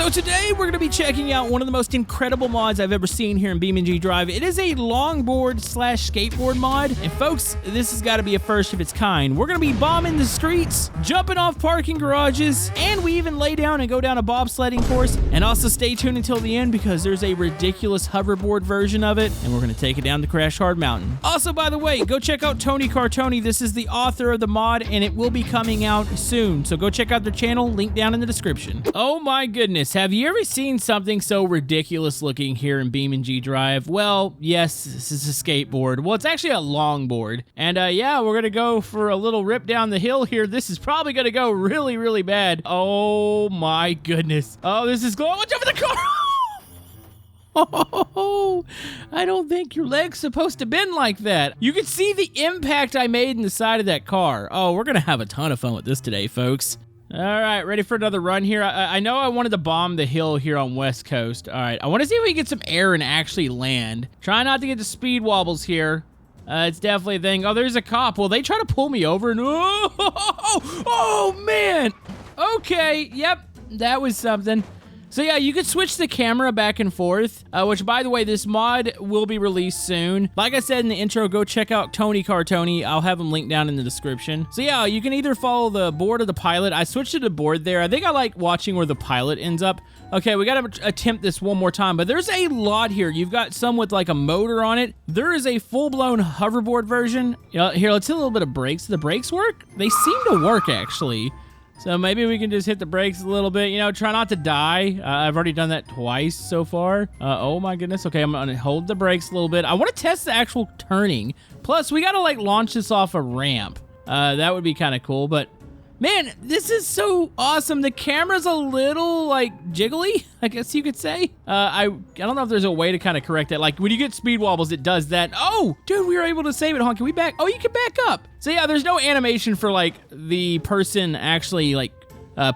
So today we're going to be checking out one of the most incredible mods I've ever seen here in BeamNG Drive. It is a longboard slash skateboard mod. And folks, this has got to be a first of its kind. We're going to be bombing the streets, jumping off parking garages, and we even lay down and go down a bobsledding course. And also stay tuned until the end because there's a ridiculous hoverboard version of it, and we're going to take it down the Crash Hard Mountain. Also, by the way, go check out Tony Cartoni. This is the author of the mod, and it will be coming out soon. So go check out their channel, link down in the description. Oh my goodness. Have you ever seen something so ridiculous looking here in BeamNG Drive? Well, yes, this is a skateboard. Well, it's actually a longboard. And yeah, we're gonna go for a little rip down the hill here. This is probably gonna go really, really bad. Oh my goodness. Oh, this is going. Watch out for the car! Oh, I don't think your leg's supposed to bend like that. You can see the impact I made in the side of that car. Oh, we're gonna have a ton of fun with this today, folks. All right, ready for another run here? I know I wanted to bomb the hill here on West Coast. All right, I want to see if we can get some air and actually land. Try not to get the speed wobbles here. It's definitely a thing. Oh, there's a cop. Will they try to pull me over? And oh, man. Okay, yep, that was something. So yeah, you could switch the camera back and forth, which, by the way, this mod will be released soon. Like I said in the intro, go check out Tony Cartoni. I'll have him linked down in the description. So yeah, you can either follow the board or the pilot. I switched to the board there. I think I like watching where the pilot ends up. Okay, we gotta attempt this one more time, but there's a lot here. You've got some with like a motor on it. There is a full-blown hoverboard version. Here, let's hit a little bit of brakes. Do the brakes work? They seem to work, actually. So maybe we can just hit the brakes a little bit, you know, try not to die. I've already done that twice so far. Oh my goodness. Okay, I'm gonna hold the brakes a little bit. I want to test the actual turning. Plus, we gotta like launch this off a ramp. That would be kind of cool, but man, this is so awesome. The camera's a little like jiggly, I guess you could say. I don't know if there's a way to kind of correct that. Like when you get speed wobbles, it does that. Oh, dude, we were able to save it. Hold on, can we back? Oh, you can back up. So yeah, there's no animation for like the person actually like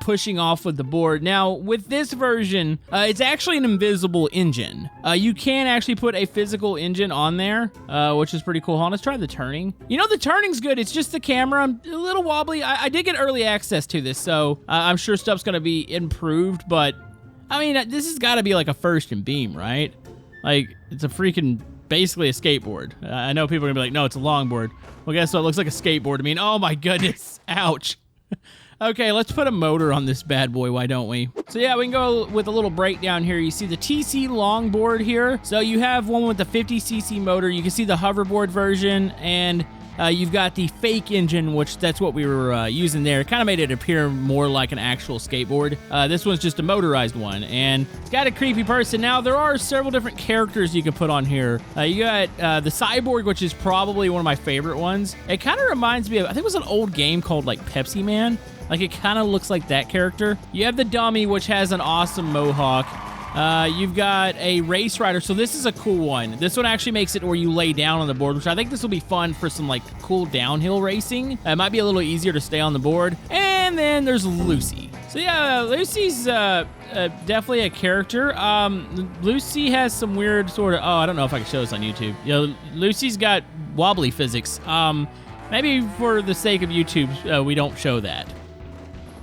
pushing off with the board. Now, with this version, it's actually an invisible engine. You can actually put a physical engine on there, which is pretty cool. Hold on, let's try the turning. You know, the turning's good. It's just the camera. I'm a little wobbly. I did get early access to this, so I'm sure stuff's going to be improved, but I mean, this has got to be like a first in Beam, right? Like, it's a freaking, basically a skateboard. I know people are going to be like, no, it's a longboard. Well, guess what? It looks like a skateboard to me. And oh my goodness. Ouch. Okay, let's put a motor on this bad boy, why don't we? So yeah, we can go with a little breakdown here. You see the TC longboard here. So you have one with the 50cc motor. You can see the hoverboard version, and you've got the fake engine, which that's what we were using there. It kind of made it appear more like an actual skateboard. This one's just a motorized one, and it's got a creepy person. Now, there are several different characters you can put on here. You got the cyborg, which is probably one of my favorite ones. It kind of reminds me of, I think it was an old game called like Pepsi Man. Like, it kind of looks like that character. You have the dummy, which has an awesome mohawk. You've got a race rider. So this is a cool one. This one actually makes it where you lay down on the board, which I think this will be fun for some like cool downhill racing. It might be a little easier to stay on the board. And then there's Lucy. So yeah, Lucy's definitely a character. Lucy has some weird sort of, oh, I don't know if I can show this on YouTube. You know, Lucy's got wobbly physics. Maybe for the sake of YouTube, we don't show that.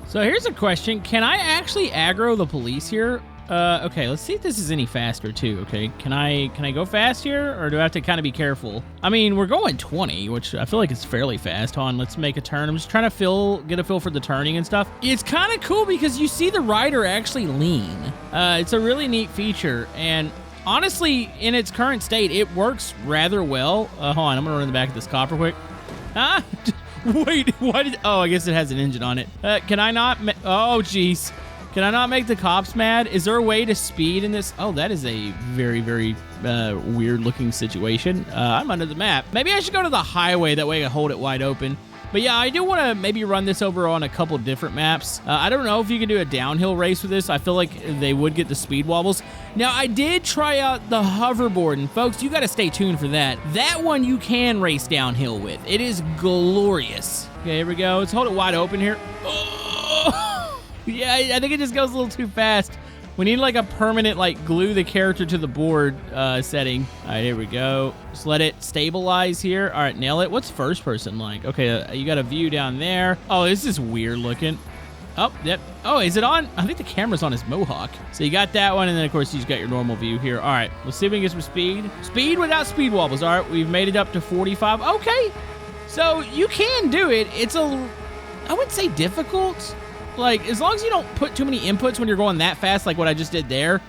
So here's a question. Can I actually aggro the police here? Okay, let's see if this is any faster too, okay? Can I go fast here, or do I have to kind of be careful? I mean, we're going 20, which I feel like is fairly fast. Hold on, let's make a turn. I'm just trying to get a feel for the turning and stuff. It's kind of cool because you see the rider actually lean. It's a really neat feature, and honestly, in its current state, it works rather well. Hold on, I'm gonna run in the back of this cop real quick. Ah, wait, what did, oh, I guess it has an engine on it. Can I not, oh, jeez. Can I not make the cops mad? Is there a way to speed in this? Oh, that is a very, very weird looking situation. I'm under the map. Maybe I should go to the highway. That way I can hold it wide open. But yeah, I do want to maybe run this over on a couple different maps. I don't know if you can do a downhill race with this. I feel like they would get the speed wobbles. Now, I did try out the hoverboard, and folks, you got to stay tuned for that. That one you can race downhill with. It is glorious. Okay, here we go. Let's hold it wide open here. Oh, yeah, I think it just goes a little too fast. We need like a permanent, like, glue the character to the board setting. All right, here we go. Just let it stabilize here. All right, nail it. What's first person like? Okay, you got a view down there. Oh, this is weird looking. Oh, yep. Oh, is it on? I think the camera's on his mohawk. So you got that one, and then, of course, you just got your normal view here. All right, let's see if we can get some speed. Speed without speed wobbles. All right, we've made it up to 45. Okay, so you can do it. It's I wouldn't say difficult. Like, as long as you don't put too many inputs when you're going that fast, like what I just did there,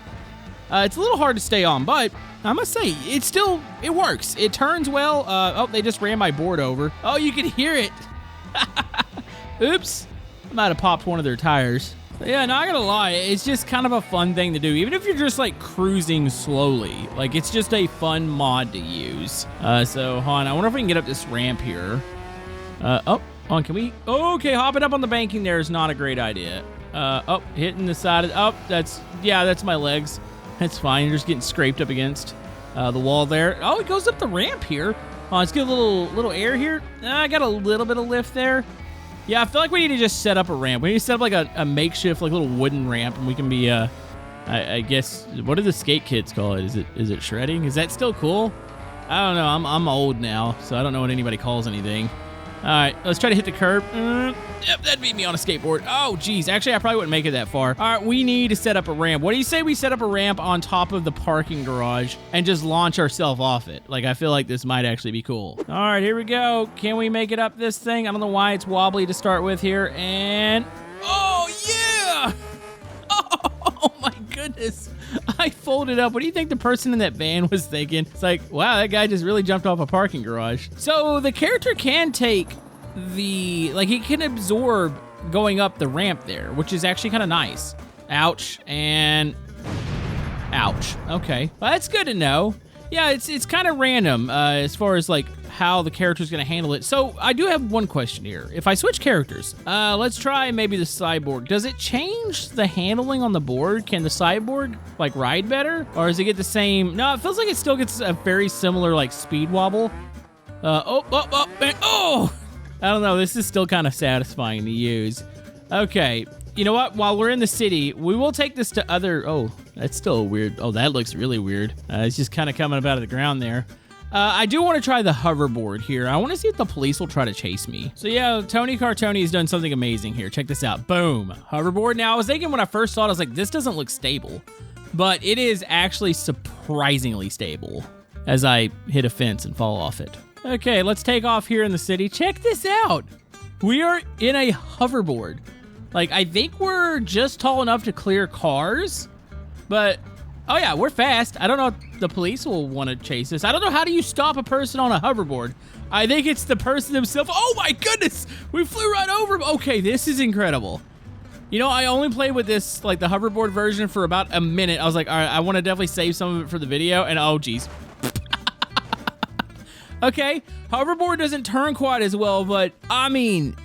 it's a little hard to stay on, but I must say, it works. It turns well. Oh, they just ran my board over. Oh, you can hear it. Oops. I might have popped one of their tires. But yeah, not gonna lie, it's just kind of a fun thing to do. Even if you're just like cruising slowly, like it's just a fun mod to use. So, hon, I wonder if we can get up this ramp here. Oh, on, can we? Okay, hopping up on the banking there is not a great idea. Oh, hitting the side of, oh, that's my legs. That's fine, you're just getting scraped up against the wall there. Oh, it goes up the ramp here. Oh, let's get a little air here. I got a little bit of lift there. Yeah, I feel like we need to just set up a ramp. We need to set up like a makeshift, like little wooden ramp, and we can be, I guess, what do the skate kids call it? Is it shredding? Is that still cool? I don't know. I'm old now, so I don't know what anybody calls anything. All right, let's try to hit the curb. Yep, that beat me on a skateboard. Oh, geez. Actually, I probably wouldn't make it that far. All right, we need to set up a ramp. What do you say we set up a ramp on top of the parking garage and just launch ourselves off it? Like, I feel like this might actually be cool. All right, here we go. Can we make it up this thing? I don't know why it's wobbly to start with here. And, oh, yeah! Oh, my goodness. I folded up. What do you think the person in that van was thinking? It's like, wow, that guy just really jumped off a parking garage. So the character can take he can absorb going up the ramp there, which is actually kind of nice. Ouch, and ouch. Okay, well, that's good to know. Yeah, it's kind of random as far as like how the character's gonna handle it. So I do have one question here. If I switch characters, let's try maybe the sideboard. Does it change the handling on the board? Can the sideboard like ride better, or does it get the same? No, it feels like it still gets a very similar like speed wobble. Oh! I don't know. This is still kind of satisfying to use. Okay. You know what? While we're in the city, we will take this to other... Oh, that's still weird. Oh, that looks really weird. It's just kind of coming up out of the ground there. I do want to try the hoverboard here. I want to see if the police will try to chase me. So yeah, Tony Cartoni has done something amazing here. Check this out. Boom. Hoverboard. Now, I was thinking when I first saw it, I was like, this doesn't look stable. But it is actually surprisingly stable as I hit a fence and fall off it. Okay, let's take off here in the city. Check this out. We are in a hoverboard. Like, I think we're just tall enough to clear cars, but, oh yeah, we're fast. I don't know if the police will want to chase us. I don't know, how do you stop a person on a hoverboard? I think it's the person himself. Oh my goodness, we flew right over him. Okay, this is incredible. You know, I only played with this, like the hoverboard version for about a minute. I was like, all right, I want to definitely save some of it for the video, and oh geez. Okay, hoverboard doesn't turn quite as well, but I mean,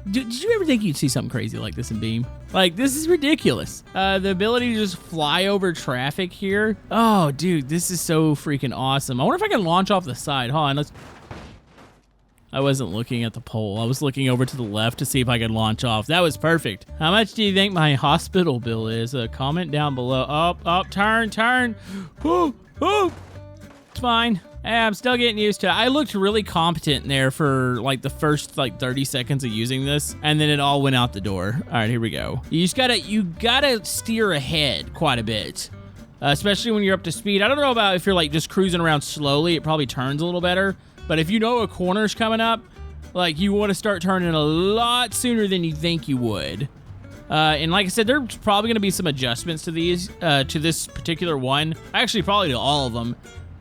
did you ever think you'd see something crazy like this in Beam? Like, this is ridiculous. The ability to just fly over traffic here. Oh, dude, this is so freaking awesome. I wonder if I can launch off the side. Hold on, I wasn't looking at the pole. I was looking over to the left to see if I could launch off. That was perfect. How much do you think my hospital bill is? Comment down below. Oh, turn. Whoo. It's fine. I'm still getting used to it. I looked really competent in there for like the first like 30 seconds of using this, and then it all went out the door. All right, here we go. You gotta steer ahead quite a bit, especially when you're up to speed. I don't know about if you're like just cruising around slowly, it probably turns a little better. But if you know a corner's coming up, like you want to start turning a lot sooner than you think you would. And like I said, there's probably gonna be some adjustments to these, to this particular one. Actually, probably to all of them.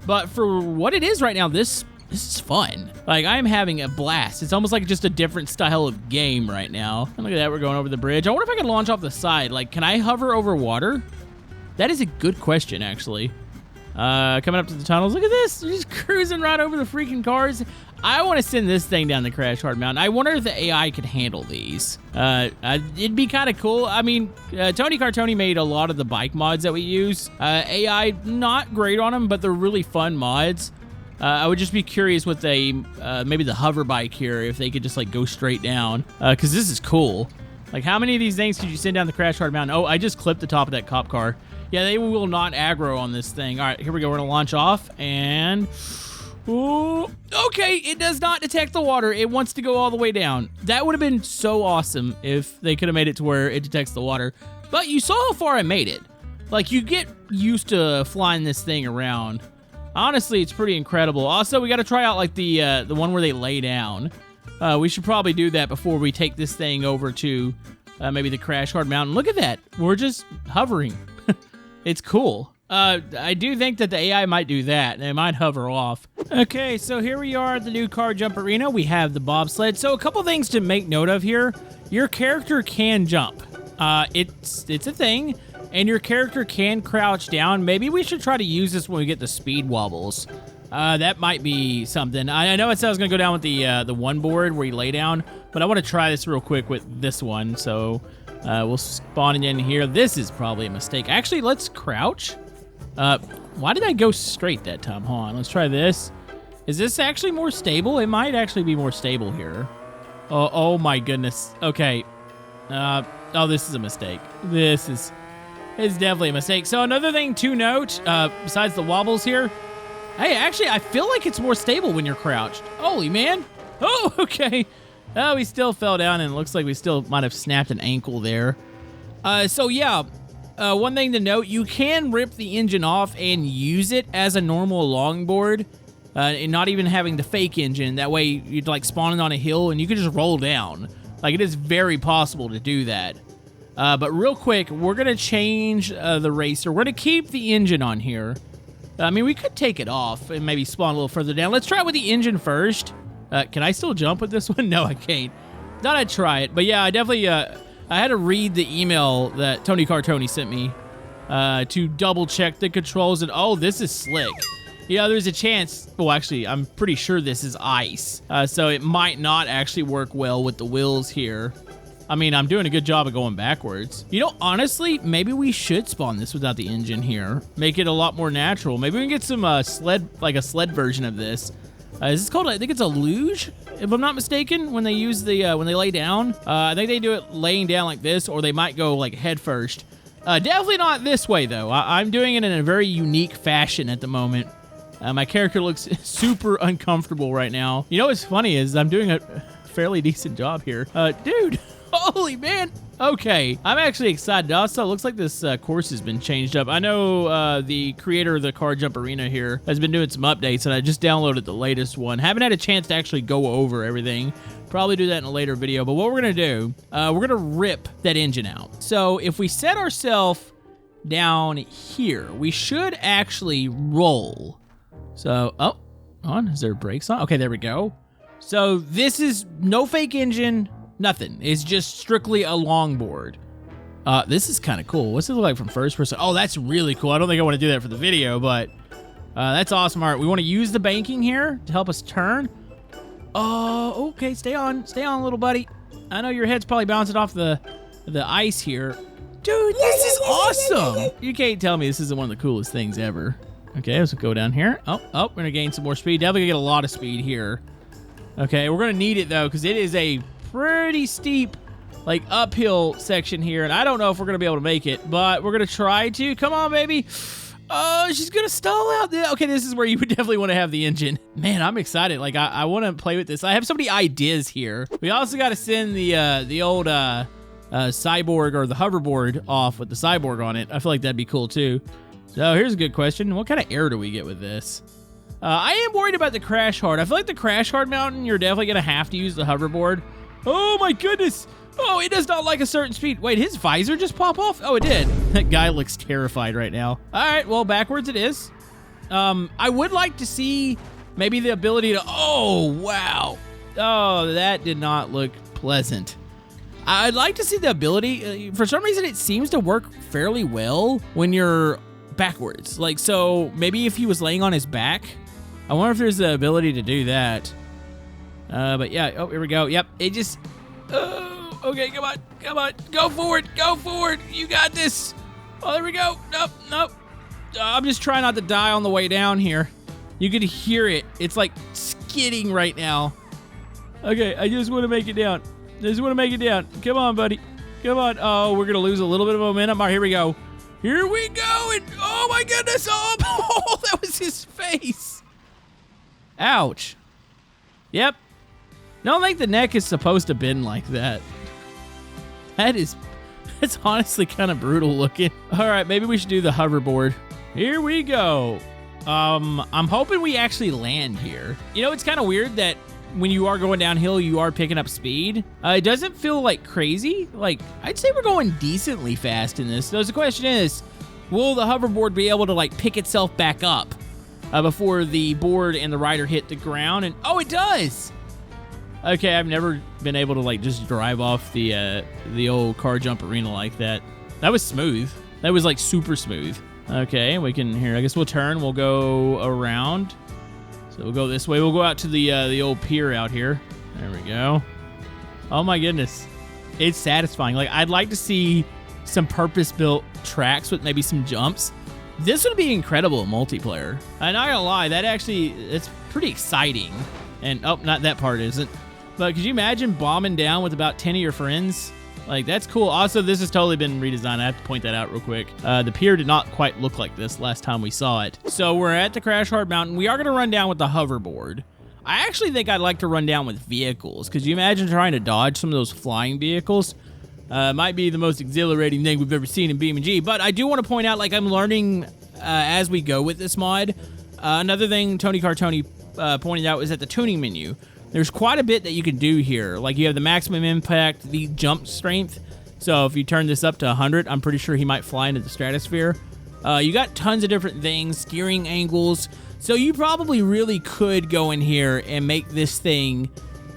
But for what it is right now, this is fun. Like, I'm having a blast. It's almost like just a different style of game right now. And look at that, we're going over the bridge. I wonder if I can launch off the side. Like, can I hover over water? That is a good question, actually. Coming up to the tunnels. Look at this. We're just cruising right over the freaking cars. I want to send this thing down the Crash Hard Mountain. I wonder if the AI could handle these. It'd be kind of cool. I mean, Tony Cartoni made a lot of the bike mods that we use. AI, not great on them, but they're really fun mods. I would just be curious with maybe the hover bike here, if they could just like go straight down, because this is cool. Like, how many of these things could you send down the Crash Hard Mountain? Oh, I just clipped the top of that cop car. Yeah, they will not aggro on this thing. All right, here we go. We're gonna launch off, and Ooh. Okay, it does not detect the water. It wants to go all the way down. That would have been so awesome if they could have made it to where it detects the water. But you saw how far I made it. Like, you get used to flying this thing around. Honestly, it's pretty incredible. Also, we got to try out, like, the one where they lay down. We should probably do that before we take this thing over to maybe the Crash Hard Mountain. Look at that. We're just hovering. It's cool. I do think that the AI might do that. They might hover off. Okay, so here we are at the new car jump arena. We have the bobsled. So a couple things to make note of here. Your character can jump. It's a thing. And your character can crouch down. Maybe we should try to use this when we get the speed wobbles. That might be something. I know it said I was going to go down with the one board where you lay down, but I want to try this real quick with this one. So we'll spawn in here. This is probably a mistake. Actually, let's crouch. Why did I go straight that time? Hold on, let's try this. Is this actually more stable? It might actually be more stable here. Oh my goodness. Okay. Oh, this is a mistake. This is definitely a mistake. So another thing to note, besides the wobbles here, hey, actually, I feel like it's more stable when you're crouched. Holy man. Oh, okay. Oh, we still fell down, and it looks like we still might have snapped an ankle there. So yeah. One thing to note, you can rip the engine off and use it as a normal longboard, and not even having the fake engine. That way, you'd like spawn it on a hill and you could just roll down. Like, it is very possible to do that. But real quick, we're gonna change the racer. We're gonna keep the engine on here. I mean, we could take it off and maybe spawn a little further down. Let's try it with the engine first. Can I still jump with this one? No, I can't. Thought I'd try it, but yeah, I definitely. I had to read the email that Tony Cartoni sent me to double check the controls, and oh, this is slick. Yeah, there's a chance. Well, actually, I'm pretty sure this is ice, so it might not actually work well with the wheels here. I mean, I'm doing a good job of going backwards. You know, honestly, maybe we should spawn this without the engine here. Make it a lot more natural. Maybe we can get some sled, like a sled version of this. Is this called, I think it's a luge, if I'm not mistaken, when they use the, when they lay down. I think they do it laying down like this, or they might go like head first. Definitely not this way though. I'm doing it in a very unique fashion at the moment. My character looks super uncomfortable right now. You know what's funny is I'm doing a fairly decent job here. Dude, holy man. Okay, I'm actually excited. Also, it looks like this course has been changed up. I know the creator of the Car Jump Arena here has been doing some updates, and I just downloaded the latest one. Haven't had a chance to actually go over everything. Probably do that in a later video, but what we're gonna do, we're gonna rip that engine out. So if we set ourselves down here, we should actually roll. So, oh, on, is there brakes on? Okay, there we go. So this is no fake engine, nothing. It's just strictly a longboard. This is kind of cool. What's it look like from first person? Oh, that's really cool. I don't think I want to do that for the video, but that's awesome. All right, we want to use the banking here to help us turn. Oh, okay, stay on, little buddy. I know your head's probably bouncing off the ice here. Dude, this is awesome. You can't tell me this isn't one of the coolest things ever. Okay, let's go down here. Oh, we're gonna gain some more speed. Definitely gonna get a lot of speed here. Okay, we're gonna need it though, because it is a pretty steep, like, uphill section here, and I don't know if we're gonna be able to make it, but we're gonna try to. Come on, baby. Oh, she's gonna stall out there. Okay, this is where you would definitely want to have the engine. Man, I'm excited. Like, I want to play with this. I have so many ideas here. We also got to send the old cyborg, or the hoverboard, off with the cyborg on it. I feel like that'd be cool too. So here's a good question. What kind of air do we get with this? I am worried about the Crash Hard. I feel like the Crash Hard Mountain, you're definitely going to have to use the hoverboard. Oh my goodness. Oh, it does not like a certain speed. Wait, his visor just pop off? Oh, it did. That guy looks terrified right now. All right, well, backwards it is. I would like to see maybe the ability to, oh, wow. Oh, that did not look pleasant. I'd like to see the ability. For some reason, it seems to work fairly well when you're backwards. Like, so maybe if he was laying on his back, I wonder if there's the ability to do that. But yeah, oh, here we go. Yep, it just, okay, come on, go forward, you got this. Oh, there we go. Nope. I'm just trying not to die on the way down here. You could hear it. It's like skidding right now. Okay, I just want to make it down. Come on, buddy. Come on. Oh, we're going to lose a little bit of momentum. All right, here we go. Here we go. And oh, my goodness. Oh, that was his face. Ouch. Yep. Don't think the neck is supposed to bend like that. It's honestly kind of brutal looking. All right, maybe we should do the hoverboard. Here we go. I'm hoping we actually land here. You know, it's kind of weird that when you are going downhill, you are picking up speed. It doesn't feel like crazy. Like, I'd say we're going decently fast in this. So the question is, will the hoverboard be able to like pick itself back up before the board and the rider hit the ground? And oh, it does. Okay, I've never been able to like just drive off the old car jump arena like that. That was smooth. That was like super smooth. Okay, we can here. I guess we'll turn. We'll go around. So we'll go this way. We'll go out to the old pier out here. There we go. Oh my goodness, it's satisfying. Like, I'd like to see some purpose-built tracks with maybe some jumps. This would be incredible in multiplayer. I'm not gonna lie, it's pretty exciting. And oh, not that part isn't. But could you imagine bombing down with about 10 of your friends? Like, that's cool. Also, this has totally been redesigned. I have to point that out real quick. The pier did not quite look like this last time we saw it. So we're at the Crash Hard Mountain. We are going to run down with the hoverboard. I actually think I'd like to run down with vehicles. Could you imagine trying to dodge some of those flying vehicles? Might be the most exhilarating thing we've ever seen in BeamNG. But I do want to point out, like, I'm learning as we go with this mod. Another thing Tony Cartoni pointed out is that the tuning menu. There's quite a bit that you can do here. Like, you have the maximum impact, the jump strength. So if you turn this up to 100, I'm pretty sure he might fly into the stratosphere. You got tons of different things, steering angles. So you probably really could go in here and make this thing,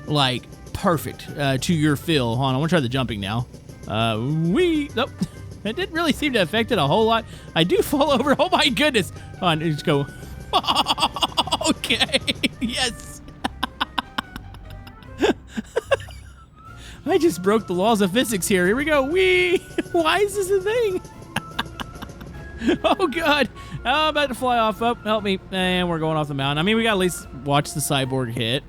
like, perfect to your feel. Hold on, I want to try the jumping now. Nope. It didn't really seem to affect it a whole lot. I do fall over. Oh, my goodness. Hold on, just go. Okay. Yes. I just broke the laws of physics here. Here we go. Whee! Why is this a thing? Oh, God. Oh, I'm about to fly off. Oh, help me. And we're going off the mountain. I mean, we got to at least watch the cyborg hit.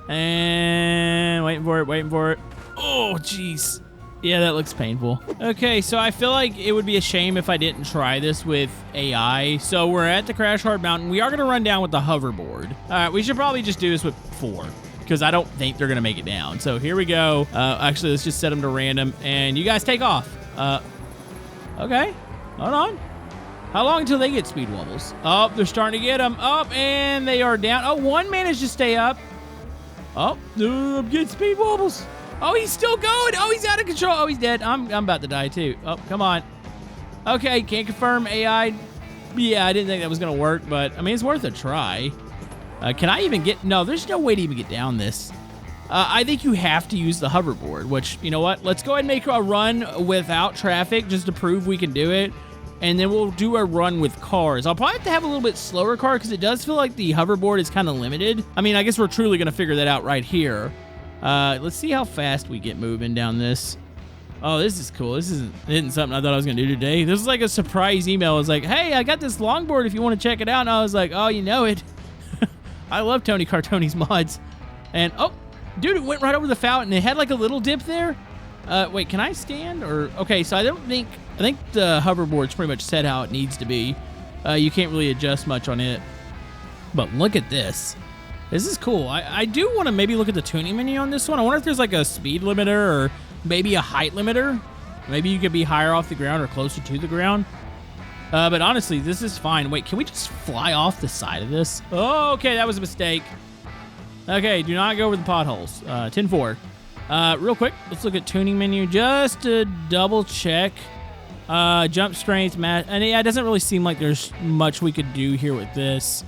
And waiting for it. Oh, jeez. Yeah, that looks painful. Okay, so I feel like it would be a shame if I didn't try this with AI. So we're at the Crash Hard Mountain. We are going to run down with the hoverboard. All right, we should probably just do this with 4. Because I don't think they're going to make it down. So here we go. Actually, let's just set them to random. And you guys take off. Okay. Hold on. How long until they get speed wobbles? Oh, they're starting to get them. Up, and they are down. Oh, one managed to stay up. Oh, I'm getting speed wobbles. Oh, he's still going. Oh, he's out of control. Oh, he's dead. I'm about to die, too. Oh, come on. Okay, can't confirm AI. Yeah, I didn't think that was going to work. But, I mean, it's worth a try. Can I even get... No, there's no way to even get down this. I think you have to use the hoverboard, which, you know what? Let's go ahead and make a run without traffic just to prove we can do it. And then we'll do a run with cars. I'll probably have to have a little bit slower car because it does feel like the hoverboard is kind of limited. I mean, I guess we're truly going to figure that out right here. Let's see how fast we get moving down this. Oh, this is cool. This isn't something I thought I was going to do today. This is like a surprise email. It's like, hey, I got this longboard if you want to check it out. And I was like, oh, you know it. I love Tony Cartoni's mods. And, oh, dude, it went right over the fountain. It had like a little dip there. Wait, can I stand? Or okay, so I think the hoverboard's pretty much set how it needs to be. You can't really adjust much on it. But look at this. This is cool. I do want to maybe look at the tuning menu on this one. I wonder if there's like a speed limiter or maybe a height limiter. Maybe you could be higher off the ground or closer to the ground. But honestly, this is fine. Wait, can we just fly off the side of this? Oh, okay, that was a mistake. Okay, do not go over the potholes. 10-4. Real quick, let's look at tuning menu just to double check. Jump strength, and yeah, it doesn't really seem like there's much we could do here with this.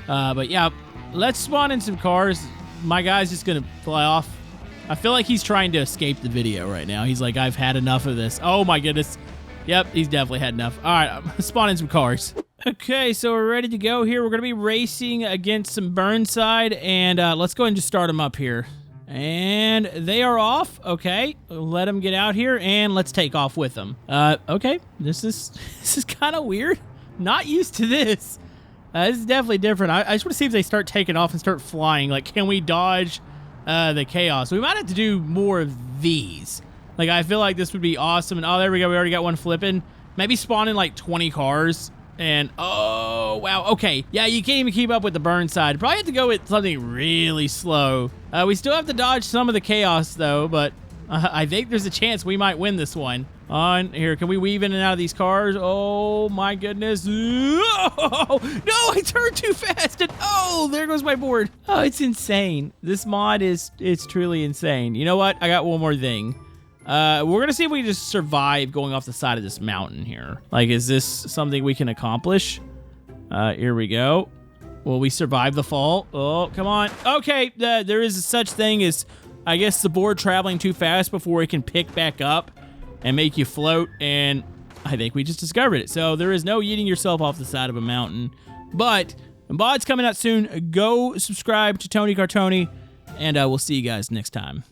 But yeah, let's spawn in some cars. My guy's just gonna fly off. I feel like he's trying to escape the video right now. He's like, I've had enough of this. Oh my goodness. Yep, he's definitely had enough. All right, I'm spawning some cars. Okay, so we're ready to go here. We're going to be racing against some Burnside, and let's go ahead and just start them up here. And they are off. Okay, let them get out here, and let's take off with them. Okay, this is kind of weird. Not used to this. This is definitely different. I just want to see if they start taking off and start flying. Like, can we dodge the chaos? We might have to do more of these. Like, I feel like this would be awesome. And, oh, there we go. We already got one flipping. Maybe spawn in, like, 20 cars. And, oh, Oh, wow. Okay. Yeah, you can't even keep up with the burn side. Probably have to go with something really slow. We still have to dodge some of the chaos, though, but I think there's a chance we might win this one. On here, can we weave in and out of these cars? Oh, my goodness. Oh, no, I turned too fast. And oh, there goes my board. Oh, it's insane. This mod it's truly insane. You know what? I got one more thing. We're going to see if we can just survive going off the side of this mountain here. Like, is this something we can accomplish? Here we go. Will we survive the fall? Oh, come on. Okay, there is such thing as, I guess, the board traveling too fast before it can pick back up and make you float, and I think we just discovered it. So there is no yeeting yourself off the side of a mountain. But the mod's coming out soon. Go subscribe to Tony Cartoni, and we'll see you guys next time.